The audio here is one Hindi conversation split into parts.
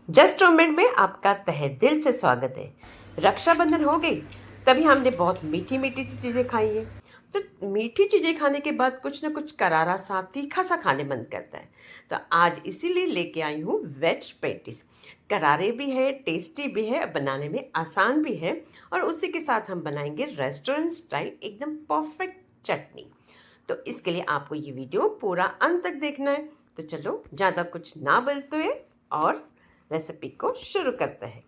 जस्ट मोमेंट में आपका तहे दिल से स्वागत है। रक्षाबंधन हो गई, तभी हमने बहुत मीठी मीठी सी चीज़ें खाई हैं। तो मीठी चीज़ें खाने के बाद कुछ ना कुछ करारा सा तीखा सा खाने मन करता है। तो आज इसीलिए लेके आई हूँ वेज पैटीज। करारे भी है, टेस्टी भी है, बनाने में आसान भी है। और उसी के साथ हम बनाएंगे रेस्टोरेंट स्टाइल एकदम परफेक्ट चटनी। तो इसके लिए आपको ये वीडियो पूरा अंत तक देखना है। तो चलो ज़्यादा कुछ ना बोलते हुए और रेसिपी को शुरू करते हैं।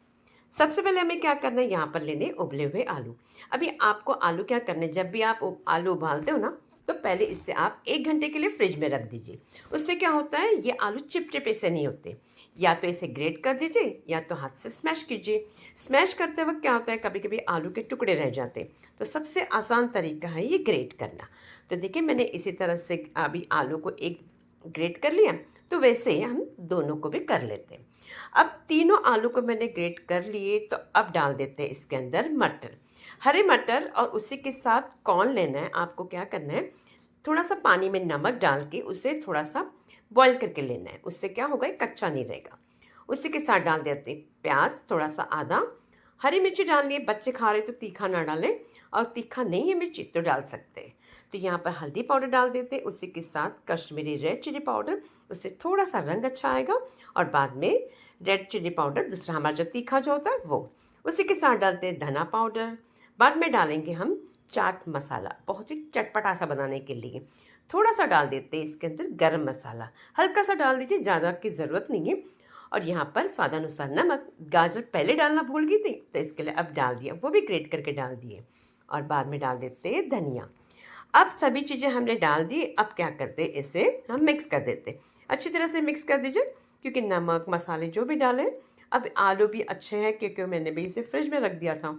सबसे पहले हमें क्या करना है, यहाँ पर लेने उबले हुए आलू। अभी आपको आलू क्या करना है, जब भी आप आलू उबालते हो ना, तो पहले इससे आप 1 घंटे के लिए फ्रिज में रख दीजिए। उससे क्या होता है, ये आलू चिपचिपे से नहीं होते। या तो इसे ग्रेट कर दीजिए या तो हाथ से स्मैश कीजिए। स्मैश करते वक्त क्या होता है, कभी कभी आलू के टुकड़े रह जाते हैं। तो सबसे आसान तरीका है ये ग्रेट करना। तो देखिए मैंने इसी तरह से अभी आलू को एक ग्रेट कर लिया। तो वैसे हम दोनों को भी कर लेते हैं। अब तीनों आलू को मैंने ग्रेट कर लिए, तो अब डाल देते हैं इसके अंदर मटर, हरे मटर। और उसी के साथ कॉर्न लेना है। आपको क्या करना है, थोड़ा सा पानी में नमक डाल के उसे थोड़ा सा बॉईल करके लेना है। उससे क्या होगा, कच्चा नहीं रहेगा। उसी के साथ डाल देते हैं प्याज थोड़ा सा आधा, हरी मिर्ची डालनी है। बच्चे खा रहे तो तीखा ना डालें, और तीखा नहीं है मिर्ची तो डाल सकते हैं। तो यहाँ पर हल्दी पाउडर डाल देते हैं, उसी के साथ कश्मीरी रेड चिली पाउडर। उससे थोड़ा सा रंग अच्छा आएगा। और बाद में रेड चिली पाउडर दूसरा हमारा जो तीखा जो होता है वो। उसी के साथ डालते हैं धना पाउडर। बाद में डालेंगे हम चाट मसाला, बहुत ही चटपटा सा बनाने के लिए। थोड़ा सा डाल देते हैं इसके अंदर गरम मसाला, हल्का सा डाल दीजिए, ज़्यादा की ज़रूरत नहीं है। और यहाँ पर स्वादानुसार नमक। गाजर पहले डालना भूल गई थी, तो इसके लिए अब डाल दिया, वो भी ग्रेट करके डाल दिए। और बाद में डाल देते हैं धनिया। अब सभी चीज़ें हमने डाल दी। अब क्या करते हैं, इसे हम मिक्स कर देते हैं। अच्छी तरह से मिक्स कर दीजिए, क्योंकि नमक मसाले जो भी डालें। अब आलू भी अच्छे हैं, क्योंकि मैंने भी इसे फ्रिज में रख दिया था।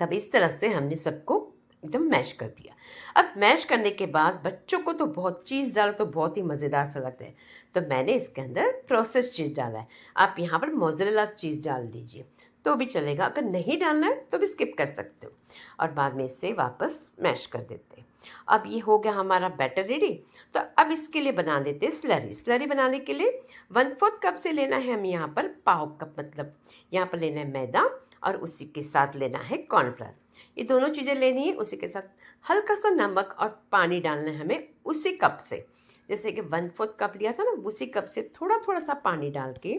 तब इस तरह से हमने सबको एकदम मैश कर दिया। अब मैश करने के बाद बच्चों को तो बहुत चीज़ डालो तो बहुत ही मज़ेदार सा लगता है। तो मैंने इसके अंदर प्रोसेस चीज़ डाला है। आप यहाँ पर मोज़रेला चीज़ डाल दीजिए तो भी चलेगा, अगर नहीं डालना है तो भी स्किप कर सकते हो। और बाद में इसे वापस मैश कर देते हैं। अब ये हो गया हमारा बैटर रेडी। तो अब इसके लिए बना लेते हैं स्लरी। स्लरी बनाने के लिए 1/4 कप से लेना है हम यहाँ पर पाव कप, मतलब यहाँ पर लेना है मैदा। और उसी के साथ लेना है कॉर्नफ्लावर। ये दोनों चीज़ें लेनी है। उसी के साथ हल्का सा नमक और पानी डालना है हमें उसी कप से। जैसे कि 1/4 कप लिया था ना, उसी कप से थोड़ा थोड़ा सा पानी डाल के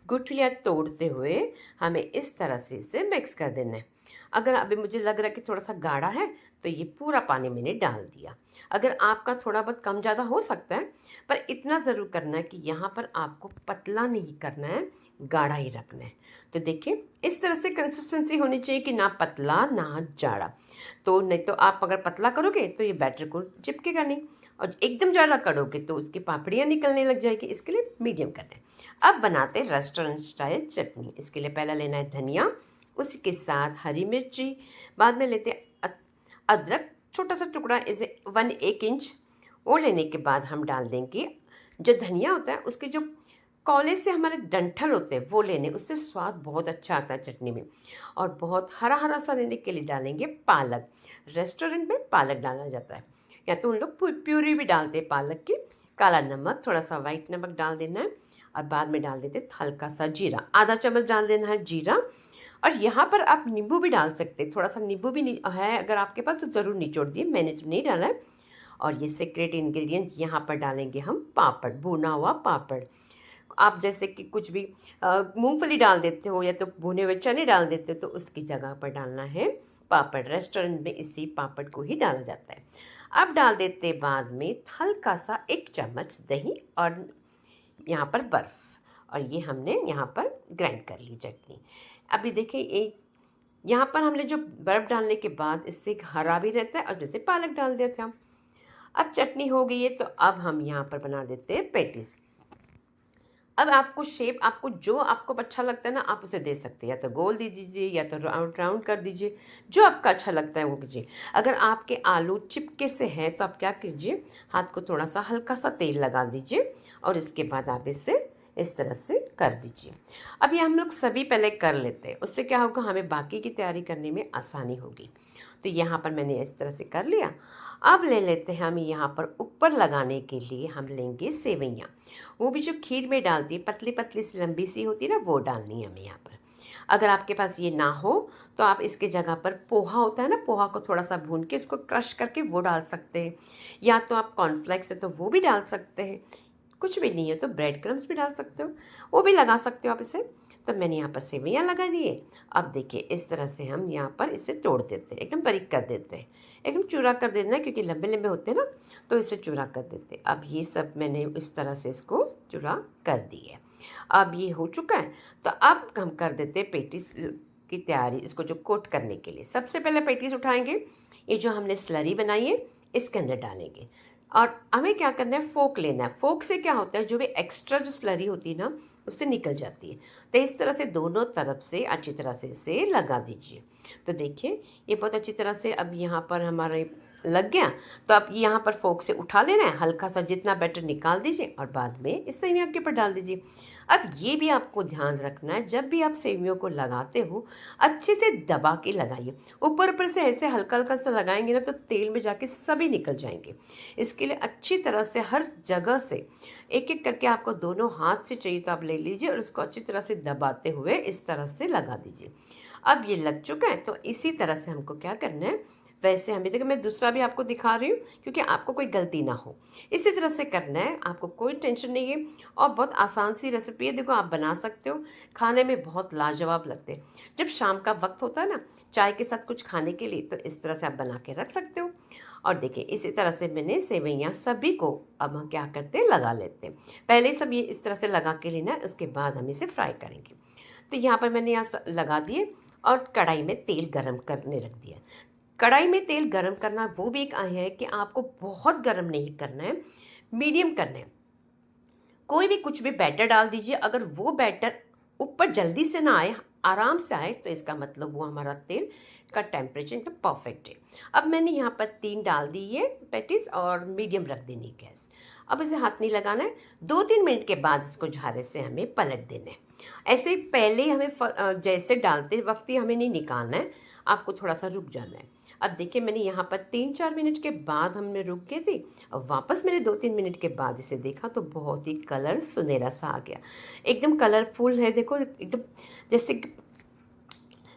गुठलियाँ तोड़ते हुए हमें इस तरह से इसे मिक्स कर देना है। अगर अभी मुझे लग रहा है कि थोड़ा सा गाढ़ा है, तो ये पूरा पानी मैंने डाल दिया। अगर आपका थोड़ा बहुत कम ज़्यादा हो सकता है, पर इतना ज़रूर करना है कि यहाँ पर आपको पतला नहीं करना है, गाढ़ा ही रखना है। तो देखिए इस तरह से कंसिस्टेंसी होनी चाहिए कि ना पतला ना जाड़ा। तो नहीं तो आप अगर पतला करोगे तो ये बैटर को चिपकेगा नहीं, और एकदम जाड़ा करोगे तो उसकी पापड़ियाँ निकलने लग जाएगी। इसके लिए मीडियम करना है। अब बनाते हैं रेस्टोरेंट स्टाइल चटनी। इसके लिए पहला लेना है धनिया, उसी के साथ हरी मिर्ची। बाद में लेते हैं अदरक, छोटा सा टुकड़ा, इसे 1 इंच। वो लेने के बाद हम डाल देंगे जो धनिया होता है, उसके जो कौले से हमारे डंठल होते हैं वो लेने, उससे स्वाद बहुत अच्छा आता है चटनी में। और बहुत हरा हरा सा लेने के लिए डालेंगे पालक। रेस्टोरेंट में पालक डाला जाता है, या तो उन लोग प्यूरी भी डालते हैं पालक की। काला नमक, थोड़ा सा वाइट नमक डाल देना है। और बाद में डाल देते हल्का सा जीरा, आधा चम्मच डाल देना है जीरा। और यहाँ पर आप नींबू भी डाल सकते हैं, थोड़ा सा नींबू भी है अगर आपके पास तो ज़रूर निचोड़ दिए, मैंने तो नहीं डाला है। और ये सीक्रेट इंग्रेडिएंट यहाँ पर डालेंगे हम पापड़, भुना हुआ पापड़। आप जैसे कि कुछ भी मूंगफली डाल देते हो या तो भुने हुए चने डाल देते हो, तो उसकी जगह पर डालना है पापड़। रेस्टोरेंट में इसी पापड़ को ही डाला जाता है। अब डाल देते बाद में हल्का सा 1 चम्मच दही, और यहाँ पर बर्फ़। और ये हमने यहाँ पर ग्राइंड कर ली चटनी। अभी देखिए एक यहाँ पर हमने जो बर्फ़ डालने के बाद इससे हरा भी रहता है, और जैसे पालक डाल दिया था। अब चटनी हो गई है, तो अब हम यहाँ पर बना देते हैं पैटीज। अब आपको शेप, आपको जो आपको अच्छा लगता है ना, आप उसे दे सकते हैं। या तो गोल दे दीजिए या तो राउंड राउंड कर दीजिए, जो आपका अच्छा लगता है वो कीजिए। अगर आपके आलू चिपके से हैं तो आप क्या कीजिए, हाथ को थोड़ा सा हल्का सा तेल लगा दीजिए, और इसके बाद आप इसे इस तरह से कर दीजिए। अब ये हम लोग सभी पहले कर लेते हैं, उससे क्या होगा, हमें बाकी की तैयारी करने में आसानी होगी। तो यहाँ पर मैंने इस तरह से कर लिया। अब ले लेते हैं हम यहाँ पर ऊपर लगाने के लिए हम लेंगे सेवइयाँ। वो भी जो खीर में डालती है, पतली पतली सी लंबी सी होती है ना, वो डालनी है हमें यहाँ पर। अगर आपके पास ये ना हो तो आप इसके जगह पर पोहा होता है ना, पोहा को थोड़ा सा भून के उसको क्रश करके वो डाल सकते हैं, या तो आप कॉर्नफ्लेक्स है तो वो भी डाल सकते हैं। कुछ भी नहीं है तो ब्रेड क्रम्स भी डाल सकते हो, वो भी लगा सकते हो आप इसे। तो मैंने यहाँ पर सेवइयाँ लगा दिए। अब देखिए इस तरह से हम यहाँ पर इसे तोड़ देते हैं, एकदम बारीक कर देते हैं, एकदम चूरा कर देना है, क्योंकि लंबे लंबे होते हैं ना, तो इसे चूरा कर देते हैं। अब ये सब मैंने इस तरह से इसको चूरा कर दी है। अब ये हो चुका है, तो अब हम कर देते हैं पेटीज की तैयारी, इसको जो कोट करने के लिए। सबसे पहले पेटीज उठाएंगे, ये जो हमने स्लरी बनाई है इसके अंदर डालेंगे, और हमें क्या करना है, फोक लेना है। फोक से क्या होता है, जो भी एक्स्ट्रा जो स्लरी होती है ना उससे निकल जाती है। तो इस तरह से दोनों तरफ से अच्छी तरह से इसे लगा दीजिए। तो देखिए ये बहुत अच्छी तरह से अब यहाँ पर हमारे लग गया। तो अब यहाँ पर फोक से उठा लेना है, हल्का सा जितना बैटर निकाल दीजिए और बाद में इस सेवियों के ऊपर डाल दीजिए। अब ये भी आपको ध्यान रखना है, जब भी आप सेवियों को लगाते हो अच्छे से दबा के लगाइए। ऊपर ऊपर से ऐसे हल्का हल्का सा लगाएंगे ना तो तेल में जाके सभी निकल जाएंगे। इसके लिए अच्छी तरह से हर जगह से एक एक करके आपको दोनों हाथ से चाहिए तो आप ले लीजिए और उसको अच्छी तरह से दबाते हुए इस तरह से लगा दीजिए। अब ये लग चुका है, तो इसी तरह से हमको क्या करना है, वैसे हमें देखो मैं दूसरा भी आपको दिखा रही हूँ क्योंकि आपको कोई गलती ना हो। इसी तरह से करना है, आपको कोई टेंशन नहीं है और बहुत आसान सी रेसिपी है। देखो आप बना सकते हो, खाने में बहुत लाजवाब लगते हैं। जब शाम का वक्त होता है ना चाय के साथ कुछ खाने के लिए, तो इस तरह से आप बना के रख सकते हो। और देखिए इसी तरह से मैंने सेवइयाँ सभी को अब हम क्या करते हैं, लगा लेते हैं। पहले सब ये इस तरह से लगा के लेना है, उसके बाद हम इसे फ्राई करेंगे। तो यहाँ पर मैंने यहाँ लगा दिए और कढ़ाई में तेल गरम करने रख दिया। कढ़ाई में तेल गरम करना वो भी एक है कि आपको बहुत गरम नहीं करना है, मीडियम करना है। कोई भी कुछ भी बैटर डाल दीजिए, अगर वो बैटर ऊपर जल्दी से ना आए, आराम से आए, तो इसका मतलब वो हमारा तेल का टेम्परेचर एकदम परफेक्ट है। अब मैंने यहाँ पर 3 डाल दी है पैटीज और मीडियम रख देनी गैस। अब इसे हाथ नहीं लगाना है, 2-3 मिनट के बाद इसको झारे से हमें पलट देना है। ऐसे पहले ही हमें जैसे डालते वक्त ही हमें नहीं निकालना है, आपको थोड़ा सा रुक जाना है। अब देखिए मैंने यहाँ पर 3-4 मिनट के बाद हमने रुक गए थे, अब वापस मैंने 2-3 मिनट के बाद इसे देखा तो बहुत ही कलर सुनहरा सा आ गया, एकदम कलरफुल है। देखो एकदम जैसे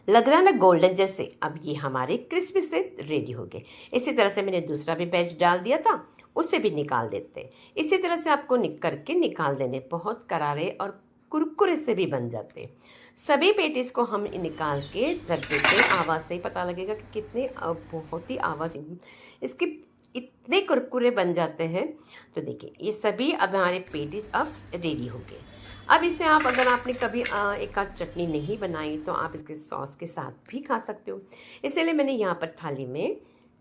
लग रहा है ना गोल्डन जैसे। अब ये हमारे क्रिस्पी से रेडी हो गए। इसी तरह से मैंने दूसरा भी बैच डाल दिया था, उसे भी निकाल देते हैं। इसी तरह से आपको करके निकाल देने, बहुत करारे और कुरकुरे से भी बन जाते हैं। सभी पेटीज को हम निकाल के रख देते हैं। आवाज़ से ही पता लगेगा कि कितने बहुत ही आवाज़ इसके इतने कुरकुरे बन जाते हैं। तो देखिए ये सभी अब हमारे पेटीज अब रेडी हो गए। अब इसे आप अगर आपने कभी एक आध चटनी नहीं बनाई तो आप इसके सॉस के साथ भी खा सकते हो। इसलिए मैंने यहाँ पर थाली में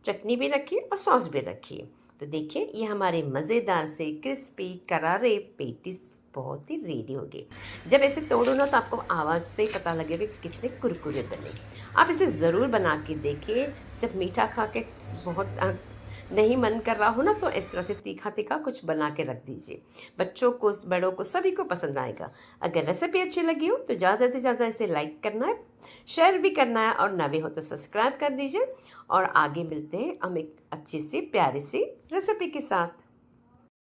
चटनी भी रखी और सॉस भी रखी। तो देखिए ये हमारे मज़ेदार से क्रिस्पी करारे पेटीज बहुत ही रेडी हो गए। जब ऐसे तोड़ो ना तो आपको आवाज़ से ही पता लगेगा कि कितने कुरकुरे बने। आप इसे ज़रूर बना के देखिए। जब मीठा खा के बहुत नहीं मन कर रहा हो ना तो इस तरह से तीखा तीखा कुछ बना के रख दीजिए। बच्चों को, बड़ों को, सभी को पसंद आएगा। अगर रेसिपी अच्छी लगी हो तो ज़्यादा से ज़्यादा इसे लाइक करना है, शेयर भी करना है, और नए हो तो सब्सक्राइब कर दीजिए। और आगे मिलते हैं हम एक अच्छी सी प्यारी सी रेसिपी के साथ।